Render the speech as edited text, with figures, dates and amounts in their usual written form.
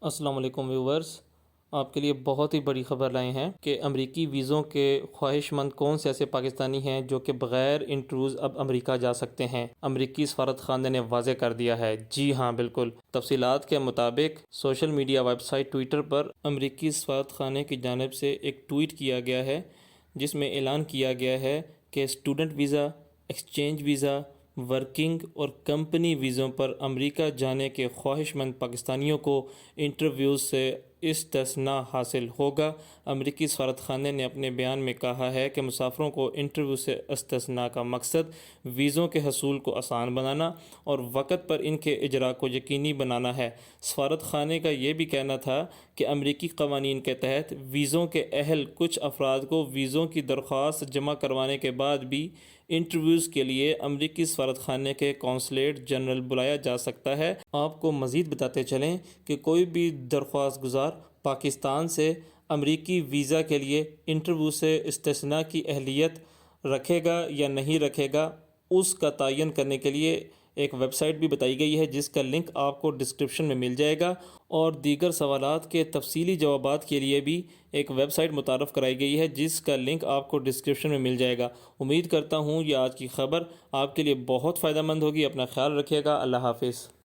السلام علیکم ویورز، آپ کے لیے بہت ہی بڑی خبر لائے ہیں کہ امریکی ویزوں کے خواہش مند کون سے ایسے پاکستانی ہیں جو کہ بغیر انٹرویوز اب امریکہ جا سکتے ہیں۔ امریکی سفارت خانے نے واضح کر دیا ہے۔ جی ہاں، بالکل تفصیلات کے مطابق social media website Twitter پر امریکی سفارت خانے کی جانب سے ایک ٹویٹ کیا گیا ہے جس میں اعلان کیا گیا ہے کہ student visa, exchange visa, working اور کمپنی ویزوں پر امریکہ جانے کے خواہش مند پاکستانیوں کو انٹرویوز سے استثناء حاصل ہوگا۔ امریکی سفارت خانے نے اپنے بیان میں کہا ہے کہ مسافروں کو انٹرویو سے استثناء کا مقصد ویزوں کے حصول کو آسان بنانا اور وقت پر ان کے اجراء کو یقینی بنانا ہے۔ سفارت خانے کا یہ بھی کہنا تھا کہ امریکی قوانین کے تحت ویزوں کے اہل کچھ افراد کو ویزوں کی درخواست جمع کروانے کے بعد بھی انٹرویوز کے لیے امریکی سفارت خانے کے قونصلیٹ جنرل بلایا جا سکتا ہے۔ آپ کو مزید بتاتے چلیں کہ کوئی بھی درخواست گزار پاکستان سے امریکی ویزا کے لیے انٹرویو سے استثناء کی اہلیت رکھے گا یا نہیں رکھے گا، اس کا تعین کرنے کے لیے ایک ویب سائٹ بھی بتائی گئی ہے جس کا لنک آپ کو ڈسکرپشن میں مل جائے گا، اور دیگر سوالات کے تفصیلی جوابات کے لیے بھی ایک ویب سائٹ متعارف کرائی گئی ہے جس کا لنک آپ کو ڈسکرپشن میں مل جائے گا۔ امید کرتا ہوں یہ آج کی خبر آپ کے لیے بہت فائدہ مند ہوگی۔ اپنا خیال رکھیے گا۔ اللہ حافظ۔